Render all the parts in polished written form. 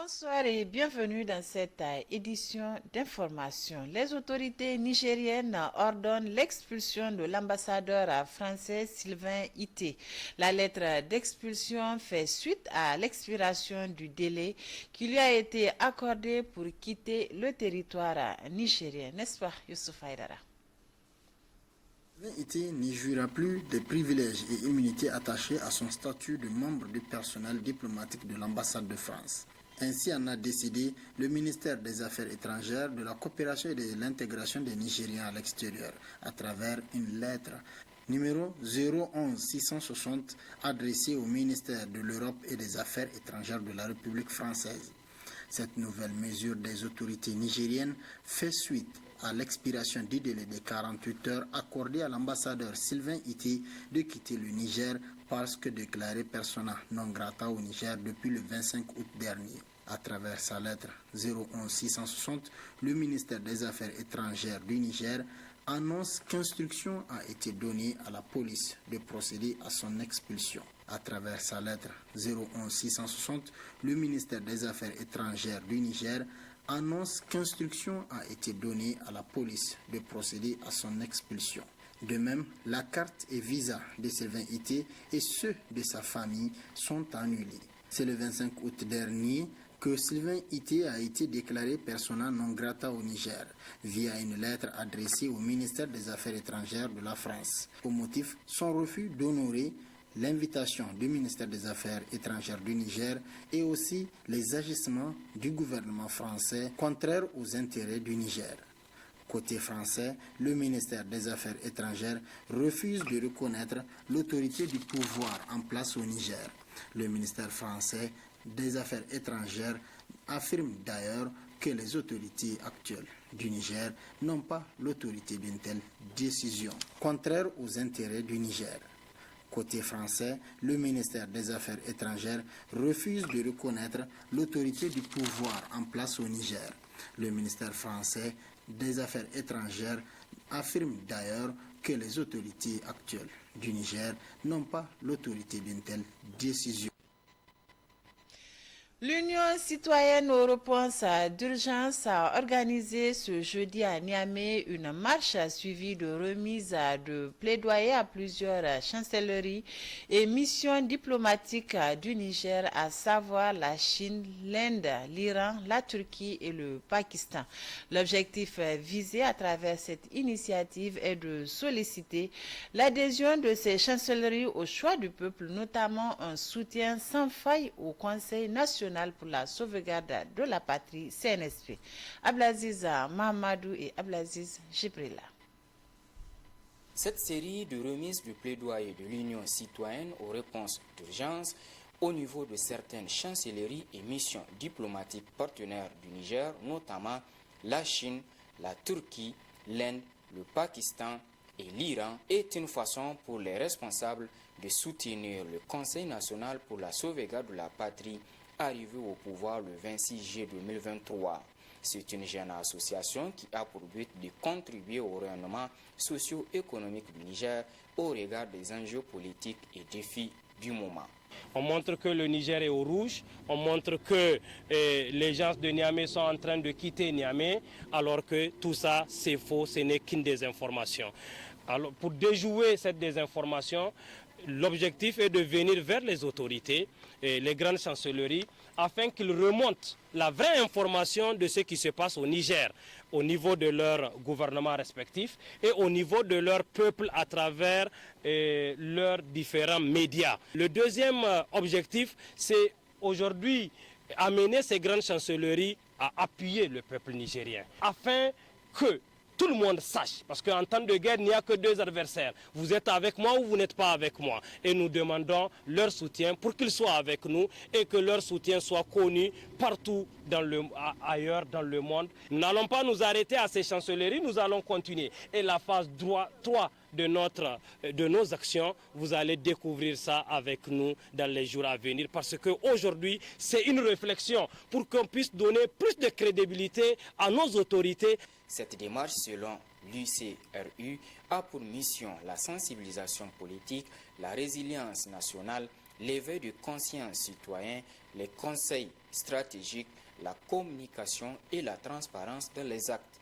Bonsoir et bienvenue dans cette édition d'information. Les autorités nigériennes ordonnent l'expulsion de l'ambassadeur français Sylvain Ité. La lettre d'expulsion fait suite à l'expiration du délai qui lui a été accordé pour quitter le territoire nigérien. N'est-ce pas, Youssouf Aïdara? Sylvain Ité n'y jouira plus des privilèges et immunités attachés à son statut de membre du personnel diplomatique de l'ambassade de France. Ainsi en a décidé le ministère des Affaires étrangères, de la coopération et de l'intégration des Nigériens à l'extérieur à travers une lettre numéro 011-660 adressée au ministère de l'Europe et des Affaires étrangères de la République française. Cette nouvelle mesure des autorités nigériennes fait suite à l'expiration du délai de 48 heures accordé à l'ambassadeur Sylvain Ité de quitter le Niger parce que déclaré persona non grata au Niger depuis le 25 août dernier. À travers sa lettre 011-660, le ministère des Affaires étrangères du Niger annonce qu'instruction a été donnée à la police de procéder à son expulsion. À travers sa lettre 011-660, le ministère des Affaires étrangères du Niger annonce qu'instruction a été donnée à la police de procéder à son expulsion. De même, la carte et visa de Sylvain Ité et ceux de sa famille sont annulés. C'est le 25 août dernier que Sylvain Ité a été déclaré persona non grata au Niger via une lettre adressée au ministère des Affaires étrangères de la France, au motif son refus d'honorer l'invitation du ministère des Affaires étrangères du Niger et aussi les agissements du gouvernement français contraires aux intérêts du Niger. Côté français, le ministère des Affaires étrangères refuse de reconnaître l'autorité du pouvoir en place au Niger. Le ministère français des Affaires étrangères affirme d'ailleurs que les autorités actuelles du Niger n'ont pas l'autorité d'une telle décision, contraire aux intérêts du Niger. Côté français, le ministère des Affaires étrangères refuse de reconnaître l'autorité du pouvoir en place au Niger. Le ministère français des Affaires étrangères affirme d'ailleurs que les autorités actuelles du Niger n'ont pas l'autorité d'une telle décision. L'Union citoyenne aux réponses d'urgence a organisé ce jeudi à Niamey une marche suivie de remise de plaidoyer à plusieurs chancelleries et missions diplomatiques du Niger, à savoir la Chine, l'Inde, l'Iran, la Turquie et le Pakistan. L'objectif visé à travers cette initiative est de solliciter l'adhésion de ces chancelleries au choix du peuple, notamment un soutien sans faille au Conseil national pour la sauvegarde de la patrie CNSP. Ablaziz Mahamadou et Ablaziz Jibrila. Cette série de remises de plaidoyer de l'Union citoyenne aux réponses d'urgence au niveau de certaines chancelleries et missions diplomatiques partenaires du Niger, notamment la Chine, la Turquie, l'Inde, le Pakistan et l'Iran, est une façon pour les responsables de soutenir le Conseil national pour la sauvegarde de la patrie arrivé au pouvoir le 26 juillet 2023. C'est une jeune association qui a pour but de contribuer au rayonnement socio-économique du Niger au regard des enjeux politiques et défis du moment. On montre que le Niger est au rouge, on montre que les gens de Niamey sont en train de quitter Niamey, alors que tout ça c'est faux, ce n'est qu'une désinformation. Alors, pour déjouer cette désinformation, l'objectif est de venir vers les autorités, les grandes chancelleries, afin qu'ils remontent la vraie information de ce qui se passe au Niger, au niveau de leurs gouvernements respectifs et au niveau de leur peuple à travers leurs différents médias. Le deuxième objectif, c'est aujourd'hui amener ces grandes chancelleries à appuyer le peuple nigérien, afin que tout le monde sache, parce qu'en temps de guerre, il n'y a que deux adversaires. Vous êtes avec moi ou vous n'êtes pas avec moi. Et nous demandons leur soutien pour qu'ils soient avec nous et que leur soutien soit connu partout ailleurs dans le monde. Nous n'allons pas nous arrêter à ces chancelleries, nous allons continuer. Et la phase 3 de nos actions, vous allez découvrir ça avec nous dans les jours à venir, parce qu'aujourd'hui, c'est une réflexion pour qu'on puisse donner plus de crédibilité à nos autorités. Cette démarche, selon l'UCRU, a pour mission la sensibilisation politique, la résilience nationale, l'éveil de conscience citoyen, les conseils stratégiques, la communication et la transparence dans les actes.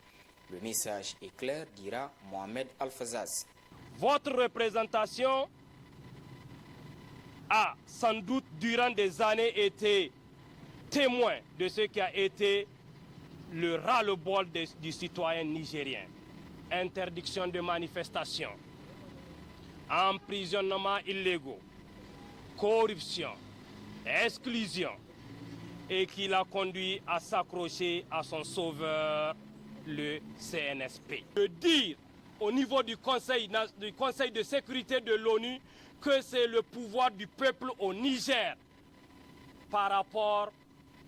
Le message est clair, dira Mohamed Al-Fazaz. Votre représentation a sans doute durant des années été témoin de ce qui a été le ras-le-bol du citoyen nigérien. Interdiction de manifestation, emprisonnement illégaux, corruption, exclusion, et qui l'a conduit à s'accrocher à son sauveur, le CNSP. De dire au niveau du Conseil de sécurité de l'ONU que c'est le pouvoir du peuple au Niger par rapport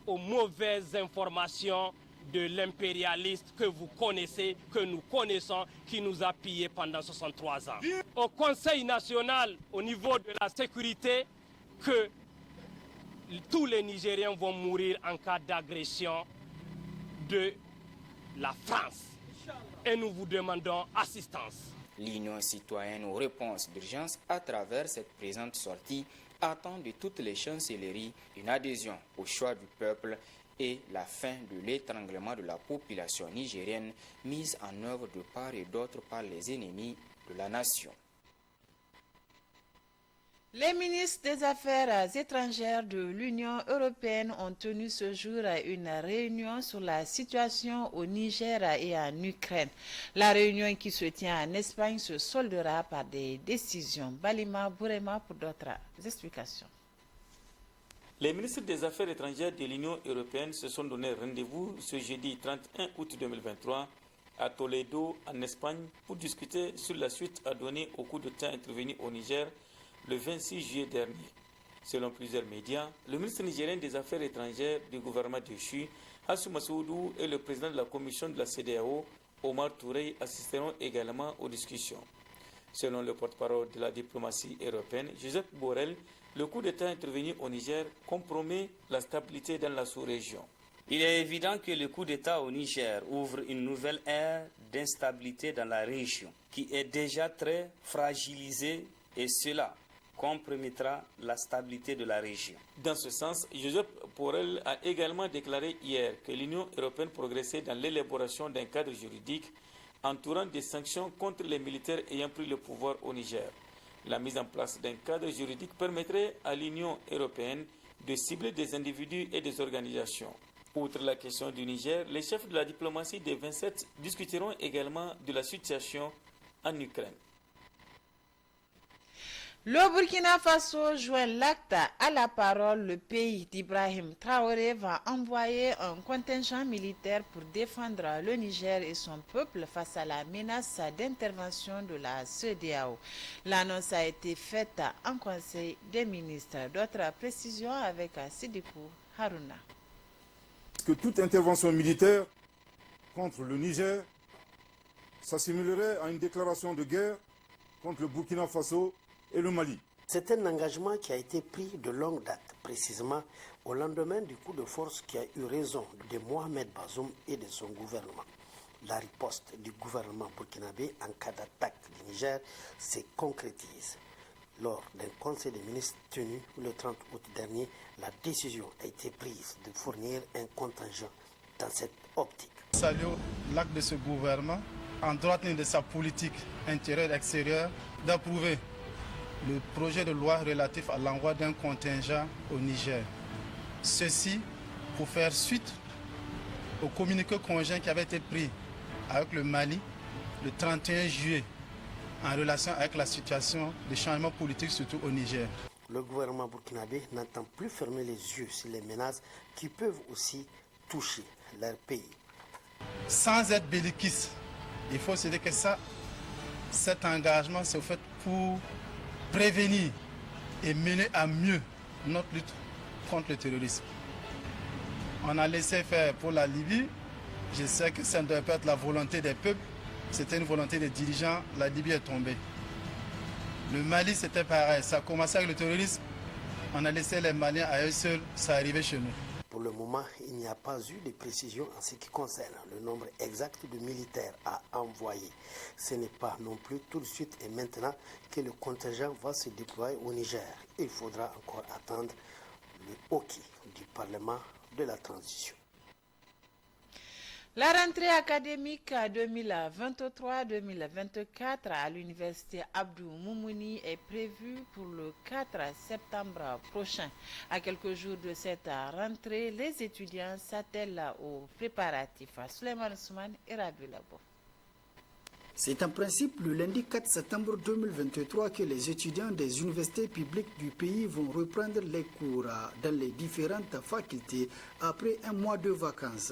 aux mauvaises informations de l'impérialiste que vous connaissez, que nous connaissons, qui nous a pillés pendant 63 ans. Au Conseil national, au niveau de la sécurité, que tous les Nigériens vont mourir en cas d'agression de la France. Et nous vous demandons assistance. L'Union citoyenne aux réponses d'urgence à travers cette présente sortie attend de toutes les chancelleries une adhésion au choix du peuple et la fin de l'étranglement de la population nigérienne mise en œuvre de part et d'autre par les ennemis de la nation. Les ministres des Affaires étrangères de l'Union européenne ont tenu ce jour une réunion sur la situation au Niger et en Ukraine. La réunion qui se tient en Espagne se soldera par des décisions. Balima Bourema pour d'autres explications. Les ministres des Affaires étrangères de l'Union européenne se sont donné rendez-vous ce jeudi 31 août 2023 à Toledo, en Espagne, pour discuter sur la suite à donner au coup de temps intervenu au Niger le 26 juillet dernier. Selon plusieurs médias, le ministre nigérien des Affaires étrangères du gouvernement déchu, Hassou Massoudou, et le président de la commission de la CEDEAO, Omar Touré, assisteront également aux discussions. Selon le porte-parole de la diplomatie européenne, Josep Borrell, le coup d'État intervenu au Niger compromet la stabilité dans la sous-région. Il est évident que le coup d'État au Niger ouvre une nouvelle ère d'instabilité dans la région, qui est déjà très fragilisée, et cela compromettra la stabilité de la région. Dans ce sens, Josep Borrell a également déclaré hier que l'Union européenne progressait dans l'élaboration d'un cadre juridique entourant des sanctions contre les militaires ayant pris le pouvoir au Niger. La mise en place d'un cadre juridique permettrait à l'Union européenne de cibler des individus et des organisations. Outre la question du Niger, les chefs de la diplomatie des 27 discuteront également de la situation en Ukraine. Le Burkina Faso joint l'acte à la parole. Le pays d'Ibrahim Traoré va envoyer un contingent militaire pour défendre le Niger et son peuple face à la menace d'intervention de la CEDEAO. L'annonce a été faite en Conseil des ministres. D'autres précisions avec Sidikou Haruna. Que toute intervention militaire contre le Niger s'assimilerait à une déclaration de guerre contre le Burkina Faso et le Mali. C'est un engagement qui a été pris de longue date, précisément au lendemain du coup de force qui a eu raison de Mohamed Bazoum et de son gouvernement. La riposte du gouvernement burkinabé en cas d'attaque du Niger se concrétise. Lors d'un conseil des ministres tenu le 30 août dernier, la décision a été prise de fournir un contingent dans cette optique. Saluons l'acte de ce gouvernement, en droite ligne de sa politique intérieure et extérieure, d'approuver le projet de loi relatif à l'envoi d'un contingent au Niger. Ceci pour faire suite au communiqué conjoint qui avait été pris avec le Mali le 31 juillet en relation avec la situation de changement politique, surtout au Niger. Le gouvernement burkinabé n'entend plus fermer les yeux sur les menaces qui peuvent aussi toucher leur pays. Sans être belliquiste, il faut se dire que cet engagement se fait pour prévenir et mener à mieux notre lutte contre le terrorisme. On a laissé faire pour la Libye. Je sais que ça ne doit pas être la volonté des peuples, c'était une volonté des dirigeants. La Libye est tombée. Le Mali, c'était pareil. Ça a commencé avec le terrorisme. On a laissé les Maliens à eux seuls. Ça arrivait chez nous. Pour le le moment, il n'y a pas eu de précision en ce qui concerne le nombre exact de militaires à envoyer. Ce n'est pas non plus tout de suite et maintenant que le contingent va se déployer au Niger. Il faudra encore attendre le OK du Parlement de la transition. La rentrée académique 2023-2024 à l'université Abdou Moumouni est prévue pour le 4 septembre prochain. À quelques jours de cette rentrée, les étudiants s'attellent aux préparatifs. Suleiman Ousmane et Rabi Labo. C'est en principe le lundi 4 septembre 2023 que les étudiants des universités publiques du pays vont reprendre les cours dans les différentes facultés après un mois de vacances.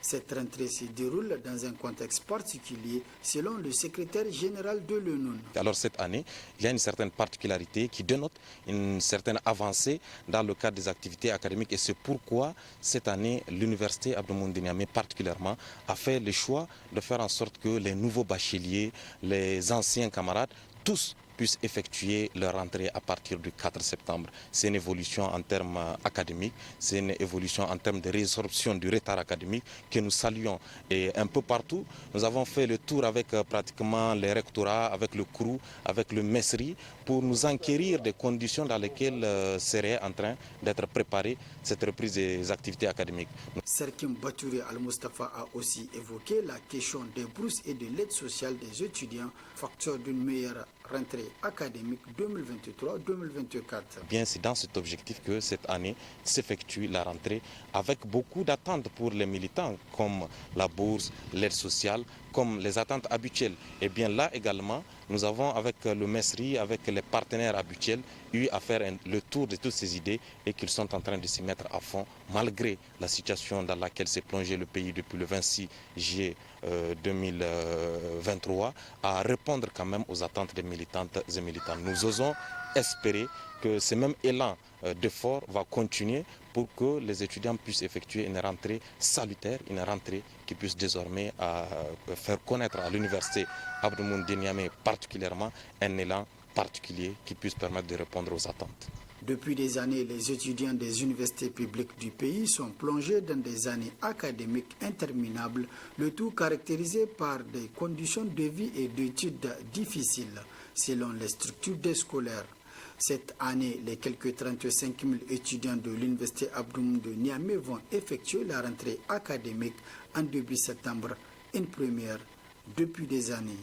Cette rentrée se déroule dans un contexte particulier selon le secrétaire général de l'ONU. Alors cette année, il y a une certaine particularité qui dénote une certaine avancée dans le cadre des activités académiques et c'est pourquoi cette année, l'université Abdou Moumouni de Niamey particulièrement a fait le choix de faire en sorte que les nouveaux bacheliers, les anciens camarades, tous puissent effectuer leur rentrée à partir du 4 septembre. C'est une évolution en termes académiques, c'est une évolution en termes de résorption du retard académique que nous saluons. Et un peu partout, nous avons fait le tour avec pratiquement les rectorats, avec le CRU, avec le MESRI, pour nous enquérir des conditions dans lesquelles serait en train d'être préparée cette reprise des activités académiques. Serkim Batouri Al-Mustafa a aussi évoqué la question des bourses et de l'aide sociale des étudiants, facteur d'une meilleure rentrée académique 2023-2024. Bien, c'est dans cet objectif que cette année s'effectue la rentrée avec beaucoup d'attentes pour les militants, comme la bourse, l'aide sociale, comme les attentes habituelles. Et bien là également, nous avons avec le MESRI, avec les partenaires habituels, eu à faire le tour de toutes ces idées et qu'ils sont en train de s'y mettre à fond, malgré la situation dans laquelle s'est plongé le pays depuis le 26 juillet 2023, à répondre quand même aux attentes des militantes et militants. Nous osons espérer que ce même élan d'effort va continuer pour que les étudiants puissent effectuer une rentrée salutaire, une rentrée qui puisse désormais faire connaître à l'université Abdou Moumouni de Niamey particulièrement un élan particulier qui puisse permettre de répondre aux attentes. Depuis des années, les étudiants des universités publiques du pays sont plongés dans des années académiques interminables, le tout caractérisé par des conditions de vie et d'études difficiles, selon les structures des scolaires. Cette année, les quelques 35 000 étudiants de l'université Abdou Moumouni de Niamey vont effectuer la rentrée académique en début septembre, une première depuis des années.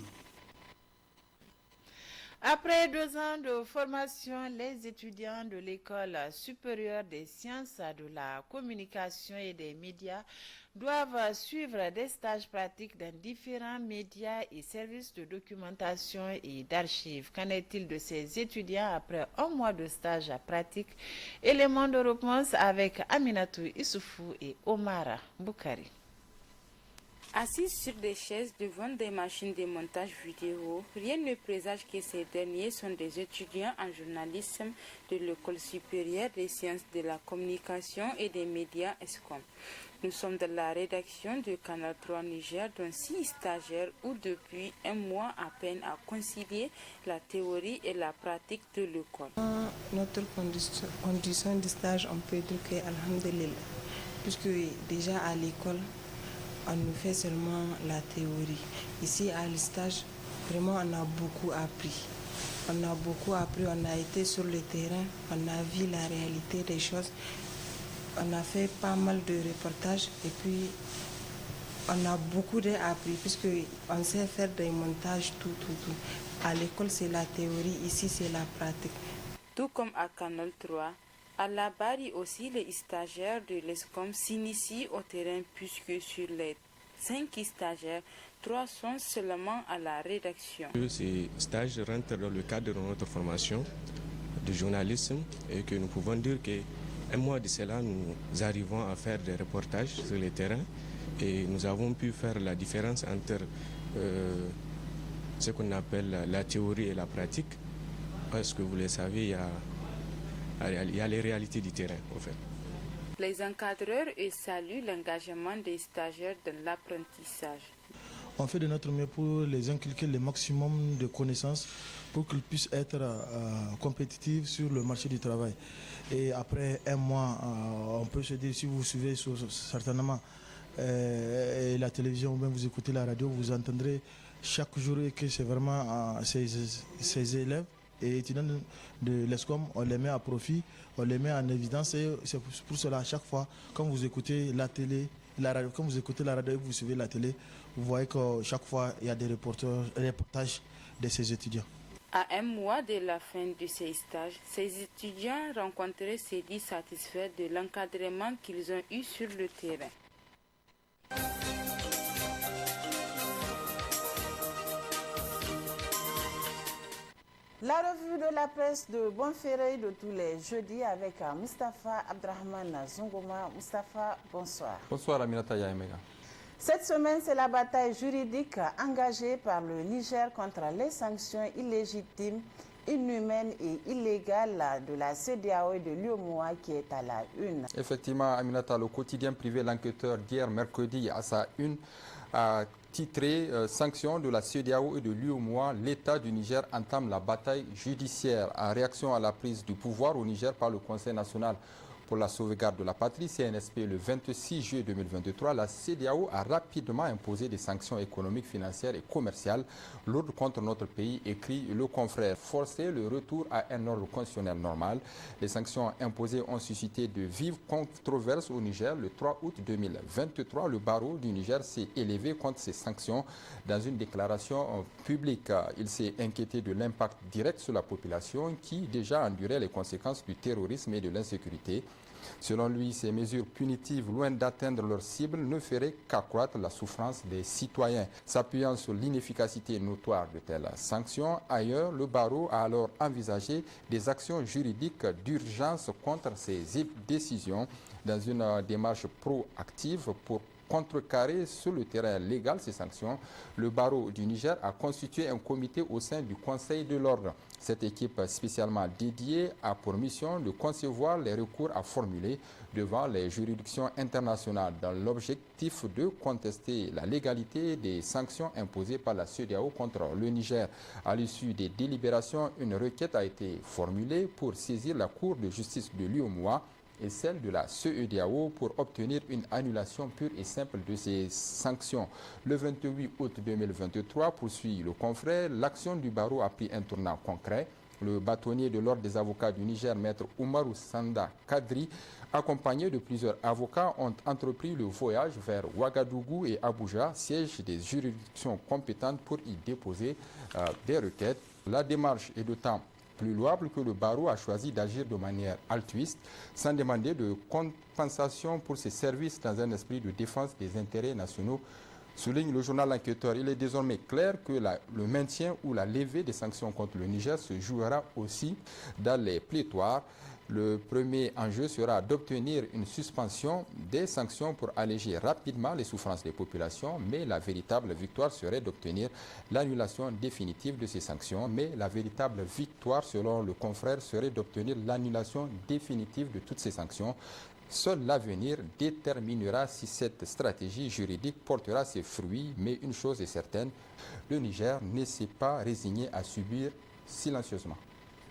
Après 2 ans de formation, les étudiants de l'École supérieure des sciences de la communication et des médias doivent suivre des stages pratiques dans différents médias et services de documentation et d'archives. Qu'en est-il de ces étudiants après un mois de stage pratique? Éléments de réponse avec Aminatou Issoufou et Omar Boukari. Assis sur des chaises devant des machines de montage vidéo, rien ne présage que ces derniers sont des étudiants en journalisme de l'École supérieure des sciences de la communication et des médias ESCOM. Nous sommes dans la rédaction de Canal 3 Niger, dont 6 stagiaires où depuis un mois à peine à concilier la théorie et la pratique de l'école. Notre condition de stage, on peut dire que alhamdulillah, puisque déjà à l'école, on nous fait seulement la théorie. Ici, à l'stage, vraiment, on a beaucoup appris. On a beaucoup appris, on a été sur le terrain, on a vu la réalité des choses. On a fait pas mal de reportages et puis on a beaucoup appris puisqu'on sait faire des montages, tout. À l'école, c'est la théorie, ici, c'est la pratique. Tout comme à Canal 3, à la Bari aussi, les stagiaires de l'ESCOM s'initient au terrain puisque sur les 5 stagiaires, 3 sont seulement à la rédaction. Ces stages rentrent dans le cadre de notre formation de journalisme et que nous pouvons dire qu'un mois de cela, nous arrivons à faire des reportages sur le terrain et nous avons pu faire la différence entre ce qu'on appelle la théorie et la pratique parce que vous le savez, il y a les réalités du terrain, en fait. Les encadreurs saluent l'engagement des stagiaires dans l'apprentissage. on fait de notre mieux pour les inculquer le maximum de connaissances pour qu'ils puissent être compétitifs sur le marché du travail. Et après un mois, on peut se dire, si vous suivez certainement la télévision ou bien vous écoutez la radio, vous entendrez chaque jour que c'est vraiment ces élèves et étudiants de l'ESCOM, on les met à profit, on les met en évidence et c'est pour cela à chaque fois, quand vous écoutez la télé, la radio, quand vous écoutez la radio et vous suivez la télé, vous voyez que chaque fois il y a des reportages de ces étudiants. À un mois de la fin de ces stages, ces étudiants rencontrés se disent satisfaits de l'encadrement qu'ils ont eu sur le terrain. La revue de la presse de Bonferré de tous les jeudis avec Mustapha Abdrahman Zongoma. Mustapha, bonsoir. Bonsoir Aminata Yaemega. Cette semaine, c'est la bataille juridique engagée par le Niger contre les sanctions illégitimes, inhumaines et illégales de la CEDEAO et de l'UEMOA qui est à la une. Effectivement, Aminata, le quotidien privé L'Enquêteur d'hier mercredi à sa une a titré Sanctions de la CEDEAO et de l'UEMOA, l'État du Niger entame la bataille judiciaire. En réaction à la prise du pouvoir au Niger par le Conseil national pour la sauvegarde de la patrie, CNSP, le 26 juillet 2023, la CEDEAO a rapidement imposé des sanctions économiques, financières et commerciales lourdes contre notre pays, écrit le confrère. Forcer le retour à un ordre constitutionnel normal. Les sanctions imposées ont suscité de vives controverses au Niger. Le 3 août 2023, le barreau du Niger s'est élevé contre ces sanctions dans une déclaration publique. Il s'est inquiété de l'impact direct sur la population qui déjà endurait les conséquences du terrorisme et de l'insécurité. Selon lui, ces mesures punitives, loin d'atteindre leur cible, ne feraient qu'accroître la souffrance des citoyens. S'appuyant sur l'inefficacité notoire de telles sanctions, ailleurs, le barreau a alors envisagé des actions juridiques d'urgence contre ces décisions dans une démarche proactive pour contrecarrer sur le terrain légal ces sanctions. Le barreau du Niger a constitué un comité au sein du Conseil de l'ordre. Cette équipe spécialement dédiée a pour mission de concevoir les recours à formuler devant les juridictions internationales dans l'objectif de contester la légalité des sanctions imposées par la CEDEAO contre le Niger. À l'issue des délibérations, une requête a été formulée pour saisir la Cour de justice de l'UEMOA et celle de la CEDEAO pour obtenir une annulation pure et simple de ces sanctions. Le 28 août 2023, poursuit le confrère, l'action du barreau a pris un tournant concret. Le bâtonnier de l'Ordre des avocats du Niger, maître Oumarou Sanda Kadri, accompagné de plusieurs avocats, ont entrepris le voyage vers Ouagadougou et Abuja, siège des juridictions compétentes pour y déposer des requêtes. La démarche est d'autant plus louable que le barreau a choisi d'agir de manière altruiste, sans demander de compensation pour ses services dans un esprit de défense des intérêts nationaux. Souligne le journal L'Enquêteur. Il est désormais clair que le maintien ou la levée des sanctions contre le Niger se jouera aussi dans les plétoires. Le premier enjeu sera d'obtenir une suspension des sanctions pour alléger rapidement les souffrances des populations, mais la véritable victoire serait d'obtenir l'annulation définitive de ces sanctions. Mais la véritable victoire, selon le confrère, serait d'obtenir l'annulation définitive de toutes ces sanctions. Seul l'avenir déterminera si cette stratégie juridique portera ses fruits, mais une chose est certaine, le Niger ne s'est pas résigné à subir silencieusement.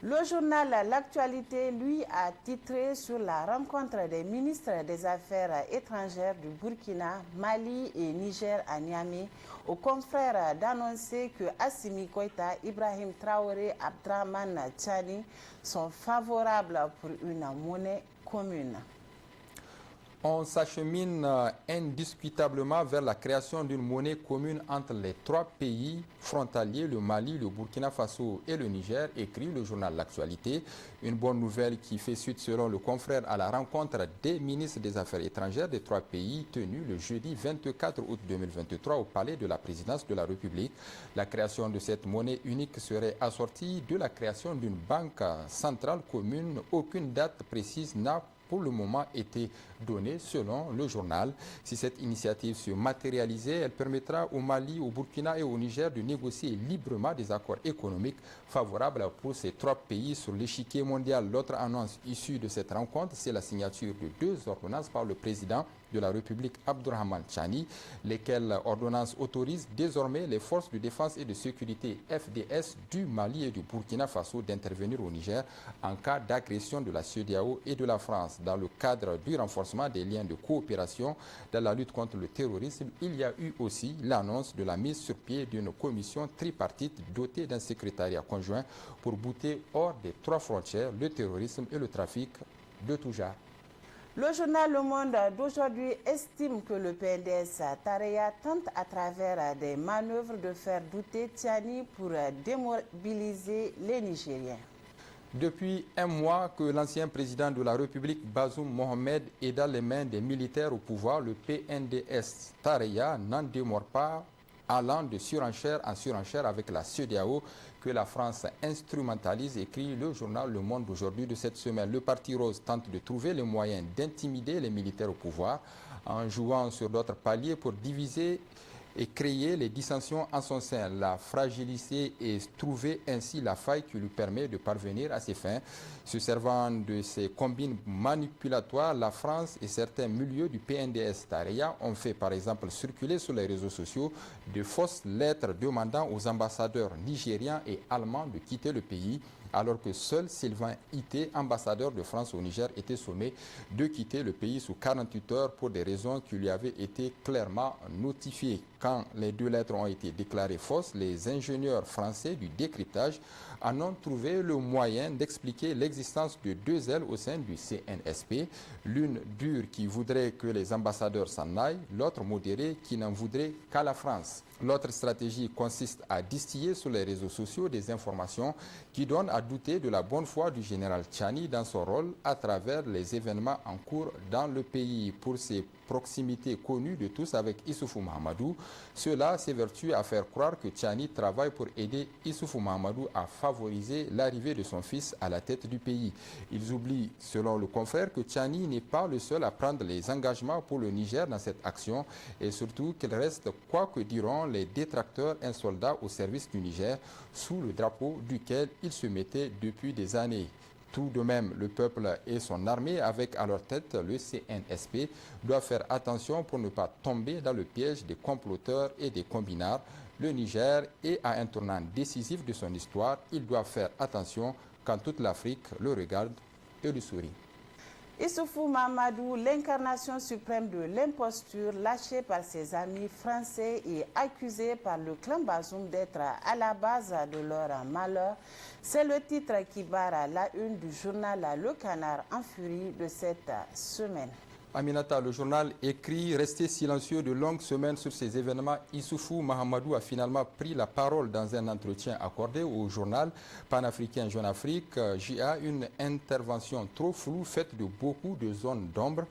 Le journal L'Actualité, lui, a titré sur la rencontre des ministres des Affaires étrangères du Burkina, Mali et Niger à Niamey, aux confrères d'annoncer que Assimi Goïta, Ibrahim Traoré, Abdrahman Tchani sont favorables pour une monnaie commune. On s'achemine indiscutablement vers la création d'une monnaie commune entre les trois pays frontaliers, le Mali, le Burkina Faso et le Niger, écrit le journal L'Actualité. Une bonne nouvelle qui fait suite, selon le confrère, à la rencontre des ministres des Affaires étrangères des trois pays tenue le jeudi 24 août 2023 au palais de la présidence de la République. La création de cette monnaie unique serait assortie de la création d'une banque centrale commune. Aucune date précise n'a pour le moment été données, selon le journal. Si cette initiative se matérialisait, elle permettra au Mali, au Burkina et au Niger de négocier librement des accords économiques favorables pour ces trois pays sur l'échiquier mondial. L'autre annonce issue de cette rencontre, c'est la signature de 2 ordonnances par le président de la République Abdourahmane Tchani, lesquelles ordonnances autorisent désormais les forces de défense et de sécurité FDS du Mali et du Burkina Faso d'intervenir au Niger en cas d'agression de la CEDEAO et de la France. Dans le cadre du renforcement des liens de coopération dans la lutte contre le terrorisme, il y a eu aussi l'annonce de la mise sur pied d'une commission tripartite dotée d'un secrétariat conjoint pour bouter hors des 3 frontières le terrorisme et le trafic de tout genre. Le journal Le Monde d'aujourd'hui estime que le PNDS Tareya tente à travers des manœuvres de faire douter Tchani pour démobiliser les Nigériens. Depuis un mois que l'ancien président de la République, Bazoum Mohamed, est dans les mains des militaires au pouvoir, le PNDS Tareya n'en demeure pas, allant de surenchère en surenchère avec la CEDEAO que la France instrumentalise, écrit le journal Le Monde d'aujourd'hui de cette semaine. Le Parti Rose tente de trouver les moyens d'intimider les militaires au pouvoir en jouant sur d'autres paliers pour diviser et créer les dissensions en son sein, la fragiliser et trouver ainsi la faille qui lui permet de parvenir à ses fins. Se servant de ces combines manipulatoires, la France et certains milieux du PNDS Tareya ont fait par exemple circuler sur les réseaux sociaux de fausses lettres demandant aux ambassadeurs nigérians et allemands de quitter le pays, alors que seul Sylvain Ité, ambassadeur de France au Niger, était sommé de quitter le pays sous 48 heures pour des raisons qui lui avaient été clairement notifiées. Quand les 2 lettres ont été déclarées fausses, les ingénieurs français du décryptage en ont trouvé le moyen d'expliquer l'existence de 2 ailes au sein du CNSP, l'une dure qui voudrait que les ambassadeurs s'en aillent, l'autre modérée qui n'en voudrait qu'à la France. L'autre stratégie consiste à distiller sur les réseaux sociaux des informations qui donnent à douter de la bonne foi du général Tchani dans son rôle à travers les événements en cours dans le pays. Pour ses proximités connues de tous avec Issoufou Mahamadou, cela s'évertue à faire croire que Tchani travaille pour aider Issoufou Mahamadou à favoriser l'arrivée de son fils à la tête du pays. Ils oublient, selon le confrère, que Tchani n'est pas le seul à prendre les engagements pour le Niger dans cette action et surtout qu'il reste, quoi que diront les détracteurs, un soldat au service du Niger sous le drapeau duquel il se mettait depuis des années. Tout de même, le peuple et son armée, avec à leur tête le CNSP, doivent faire attention pour ne pas tomber dans le piège des comploteurs et des combinards. Le Niger est à un tournant décisif de son histoire. Ils doivent faire attention quand toute l'Afrique le regarde et lui sourit. Issoufou Mahamadou, l'incarnation suprême de l'imposture, lâché par ses amis français et accusé par le clan Bazoum d'être à la base de leur malheur, c'est le titre qui barre la une du journal Le Canard en furie de cette semaine. Aminata, le journal écrit « Rester silencieux de longues semaines sur ces événements ». Issoufou Mahamadou a finalement pris la parole dans un entretien accordé au journal panafricain Jeune Afrique. JA, une intervention trop floue faite de beaucoup de zones d'ombre.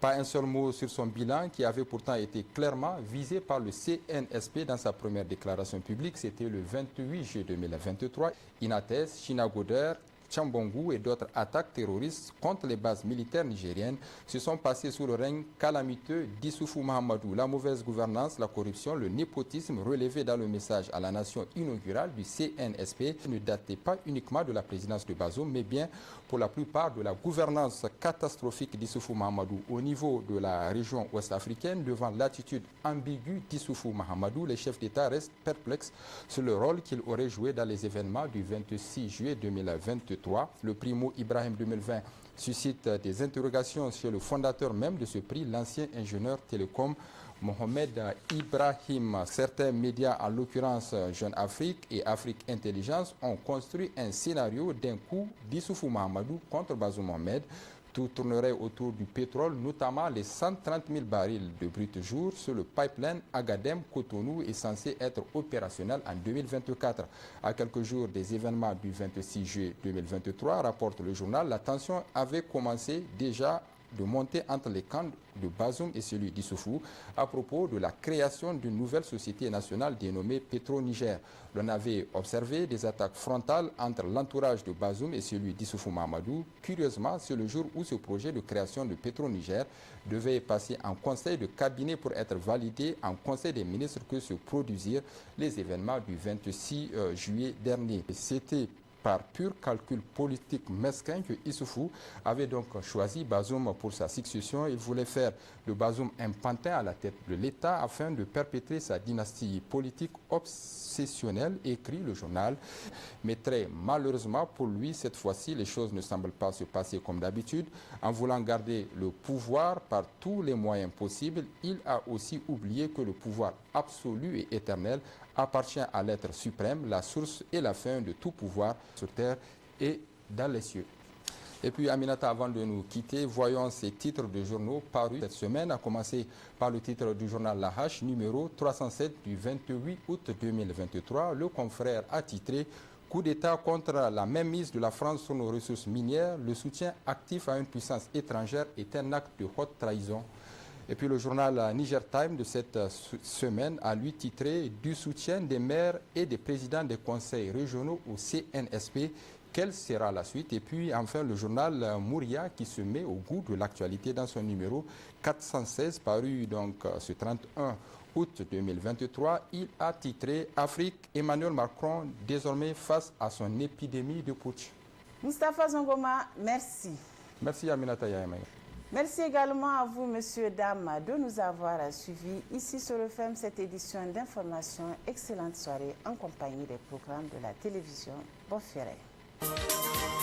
Pas un seul mot sur son bilan qui avait pourtant été clairement visé par le CNSP dans sa première déclaration publique. C'était le 28 juillet 2023. Inates, Chinagoder, Tchambongu et d'autres attaques terroristes contre les bases militaires nigériennes se sont passées sous le règne calamiteux d'Issoufou Mahamadou. La mauvaise gouvernance, la corruption, le népotisme relevé dans le message à la nation inaugurale du CNSP ne datait pas uniquement de la présidence de Bazoum, mais bien pour la plupart de la gouvernance catastrophique d'Issoufou Mahamadou. Au niveau de la région ouest-africaine, devant l'attitude ambiguë d'Issoufou Mahamadou, les chefs d'État restent perplexes sur le rôle qu'il aurait joué dans les événements du 26 juillet 2023. Le primo Ibrahim 2020 suscite des interrogations chez le fondateur même de ce prix, l'ancien ingénieur télécom Mohamed Ibrahim. Certains médias, en l'occurrence Jeune Afrique et Afrique Intelligence, ont construit un scénario d'un coup d'Issoufou Mahamadou contre Bazoum Mohamed. Tout tournerait autour du pétrole, notamment les 130 000 barils de brut jour sur le pipeline Agadem-Cotonou est censé être opérationnel en 2024. À quelques jours des événements du 26 juillet 2023, rapporte le journal, la tension avait commencé déjà de monter entre les camps de Bazoum et celui d'Issoufou à propos de la création d'une nouvelle société nationale dénommée Petro-Niger. L'on avait observé des attaques frontales entre l'entourage de Bazoum et celui d'Issoufou Mahamadou. Curieusement, c'est le jour où ce projet de création de Petro-Niger devait passer en conseil de cabinet pour être validé en conseil des ministres que se produisirent les événements du 26 juillet dernier. C'était par pur calcul politique mesquin que Issoufou avait donc choisi Bazoum pour sa succession. Il voulait faire de Bazoum un pantin à la tête de l'État afin de perpétrer sa dynastie politique obsessionnelle, écrit le journal. Mais très malheureusement pour lui, cette fois-ci, les choses ne semblent pas se passer comme d'habitude. En voulant garder le pouvoir par tous les moyens possibles, il a aussi oublié que le pouvoir absolu et éternel appartient à l'être suprême, la source et la fin de tout pouvoir sur terre et dans les cieux. Et puis Aminata, avant de nous quitter, voyons ces titres de journaux parus cette semaine, à commencer par le titre du journal La Hache, numéro 307 du 28 août 2023. Le confrère a titré « Coup d'État contre la mainmise de la France sur nos ressources minières, le soutien actif à une puissance étrangère est un acte de haute trahison ». Et puis le journal Niger Time de cette semaine a lui titré « Du soutien des maires et des présidents des conseils régionaux au CNSP, quelle sera la suite ?» Et puis enfin le journal Mouria qui se met au goût de l'actualité dans son numéro 416 paru donc ce 31 août 2023. Il a titré « Afrique, Emmanuel Macron désormais face à son épidémie de putsch ». Moustapha Zongoma, merci. Merci Aminata Yaïmaï. Merci également à vous, messieurs, dames, de nous avoir suivis ici sur le FEM, cette édition d'information. Excellente soirée en compagnie des programmes de la télévision. Bonne soirée.